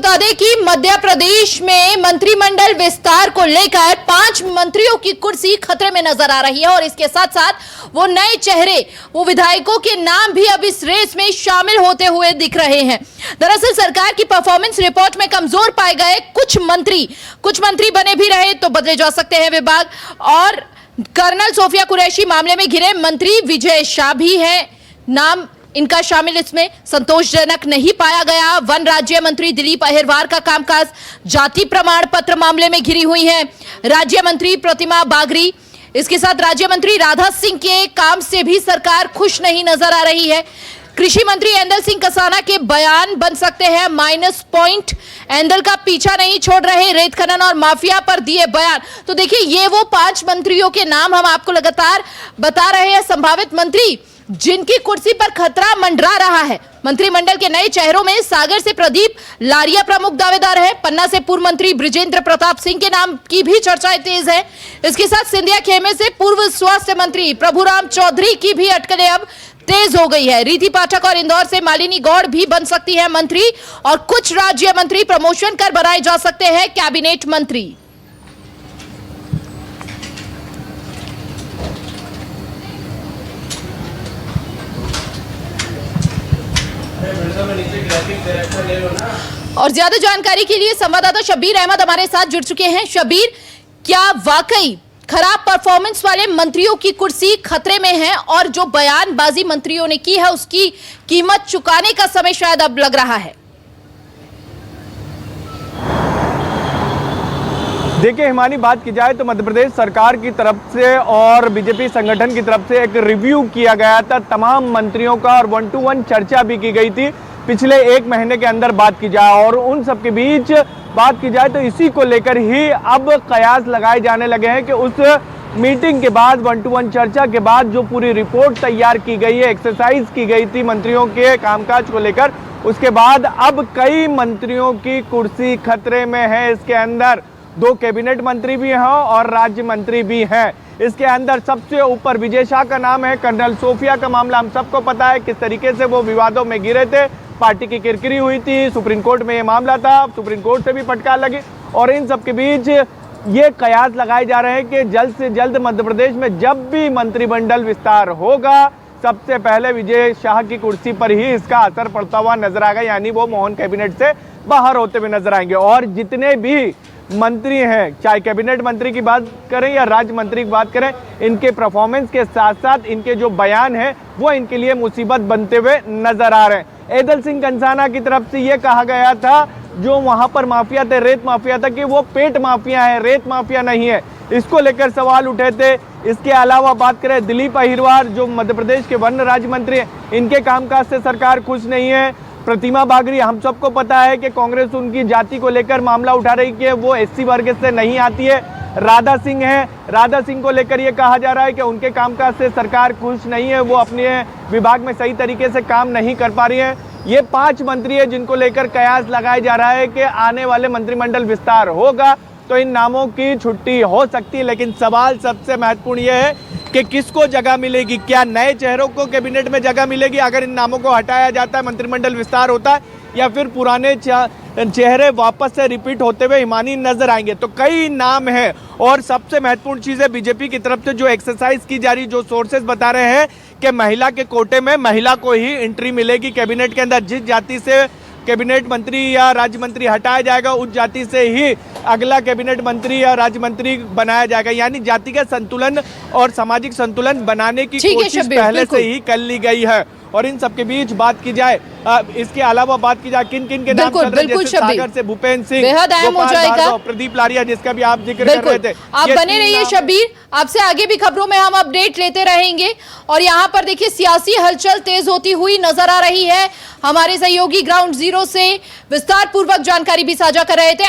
बता दें कि मध्य प्रदेश में मंत्रिमंडल विस्तार को लेकर 5 मंत्रियों की कुर्सी खतरे में नजर आ रही है और इसके साथ साथ वो नए चेहरे, वो विधायकों के नाम भी अब इस रेस में शामिल होते हुए दिख रहे हैं। दरअसल सरकार की परफॉर्मेंस रिपोर्ट में कमजोर पाए गए कुछ मंत्री बने भी रहे तो बदले जा सकते हैं विभाग। और कर्नल सोफिया कुरैशी मामले में घिरे मंत्री विजय शाह भी है, नाम इनका शामिल इसमें संतोषजनक नहीं पाया गया। वन राज्य मंत्री दिलीप अहिरवार का कामकाज जाति प्रमाण पत्र मामले में घिरी हुई है राज्य मंत्री प्रतिमा बागरी। इसके साथ राज्य मंत्री राधा सिंह के काम से भी सरकार खुश नहीं नजर आ रही है। कृषि मंत्री एंदल सिंह कसाना के बयान बन सकते हैं माइनस पॉइंट। एंदल का पीछा नहीं छोड़ रहे रेत खनन और माफिया पर दिए बयान। तो देखिए, ये वो 5 मंत्रियों के नाम हम आपको लगातार बता रहे हैं, संभावित मंत्री जिनकी कुर्सी पर खतरा मंडरा रहा है। मंत्रिमंडल के नए चेहरों में सागर से प्रदीप लारिया प्रमुख दावेदार है। पन्ना से पूर्व मंत्री बृजेंद्र प्रताप सिंह के नाम की भी चर्चाएं तेज है। इसके साथ सिंधिया खेमे से पूर्व स्वास्थ्य मंत्री प्रभुराम चौधरी की भी अटकलें अब तेज हो गई है। रिधि पाठक और इंदौर से मालिनी गौड़ भी बन सकती है मंत्री और कुछ राज्य मंत्री प्रमोशन कर बनाए जा सकते हैं कैबिनेट मंत्री। और ज्यादा जानकारी के लिए संवाददाता शब्बीर अहमद हमारे साथ जुड़ चुके हैं। शब्बीर, क्या वाकई खराब परफॉर्मेंस वाले मंत्रियों की कुर्सी खतरे में है और जो बयानबाजी मंत्रियों ने की है उसकी कीमत चुकाने का समय शायद अब लग रहा है? देखिए हिमानी, बात की जाए तो मध्य प्रदेश सरकार की तरफ से और बीजेपी संगठन की तरफ से एक रिव्यू किया गया था तमाम मंत्रियों का और 1 to 1 चर्चा भी की गई थी पिछले 1 महीने के अंदर बात की जाए। और उन सब के बीच बात की जाए तो इसी को लेकर ही अब कयास लगाए जाने लगे हैं कि उस मीटिंग के बाद 1 to 1 चर्चा के बाद जो पूरी रिपोर्ट तैयार की गई है, एक्सरसाइज की गई थी मंत्रियों के कामकाज को लेकर, उसके बाद अब कई मंत्रियों की कुर्सी खतरे में है। इसके अंदर 2 कैबिनेट मंत्री भी हैं और राज्य मंत्री भी हैं। इसके अंदर सबसे ऊपर विजय शाह का नाम है। कर्नल सोफिया का मामला हम सबको पता है किस तरीके से वो विवादों में घिरे थे, पार्टी की किरकिरी हुई थी, सुप्रीम कोर्ट में ये मामला था, सुप्रीम कोर्ट से भी फटकार लगी। और इन सब के बीच ये कयास लगाए जा रहे हैं कि जल्द से जल्द मध्य प्रदेश में जब भी मंत्रिमंडल विस्तार होगा सबसे पहले विजय शाह की कुर्सी पर ही इसका असर पड़ता हुआ नजर आएगा, यानी वो मोहन कैबिनेट से बाहर होते हुए नजर आएंगे। और जितने भी मंत्री हैं, चाहे कैबिनेट मंत्री की बात करें या राज्य मंत्री की बात करें, इनके परफॉर्मेंस के साथ साथ इनके जो बयान हैं वो इनके लिए मुसीबत बनते हुए नजर आ रहे हैं। एंदल सिंह कसाना की तरफ से ये कहा गया था जो वहां पर माफिया थे, रेत माफिया था, कि वो पेट माफिया है, रेत माफिया नहीं है। इसको लेकर सवाल उठे थे। इसके अलावा बात करें दिलीप अहिरवार जो मध्य प्रदेश के वन राज्य मंत्री हैं, इनके कामकाज से सरकार खुश नहीं है। प्रतिमा बागरी, हम सबको पता है कि कांग्रेस उनकी जाति को लेकर मामला उठा रही है, वो एससी वर्ग से नहीं आती है। राधा सिंह है, राधा सिंह को लेकर ये कहा जा रहा है कि उनके कामकाज से सरकार खुश नहीं है, वो अपने विभाग में सही तरीके से काम नहीं कर पा रही है। ये 5 मंत्री है जिनको लेकर कयास लगाया जा रहा है कि आने वाले मंत्रिमंडल विस्तार होगा तो इन नामों की छुट्टी हो सकती है। लेकिन सवाल सबसे महत्वपूर्ण ये है कि किसको जगह मिलेगी, क्या नए चेहरों को कैबिनेट में जगह मिलेगी अगर इन नामों को हटाया जाता है, मंत्रिमंडल विस्तार होता है, या फिर पुराने चेहरे वापस से रिपीट होते हुए हिमानी नजर आएंगे। तो कई नाम हैं और सबसे महत्वपूर्ण चीज है बीजेपी की तरफ से जो एक्सरसाइज की जा रही, जो सोर्सेज बता रहे हैं कि महिला के कोटे में महिला को ही एंट्री मिलेगी कैबिनेट के अंदर। जिस जाति से कैबिनेट मंत्री या राज्य मंत्री हटाया जाएगा उस जाति से ही अगला कैबिनेट मंत्री या राज्य मंत्री बनाया जाएगा, यानी जातिगत संतुलन और सामाजिक संतुलन बनाने की कोशिश पहले से ही कर ली गई है। और इन सब के बीच बात की जाए, इसके अलावा बात की जाए किन किन के नाम चल रहे हैं, जैसे सागर से भूपेंद्र सिंह, बेहद अहम हो जाएगा, प्रदीप लारिया जिसका भी आप जिक्र कर रहे थे। आप बने रहिए शब्बीर, आपसे आगे भी खबरों में हम अपडेट लेते रहेंगे। और यहाँ पर देखिए सियासी हलचल तेज होती हुई नजर आ रही है। हमारे सहयोगी ग्राउंड जीरो से विस्तार पूर्वक जानकारी भी साझा कर रहे थे।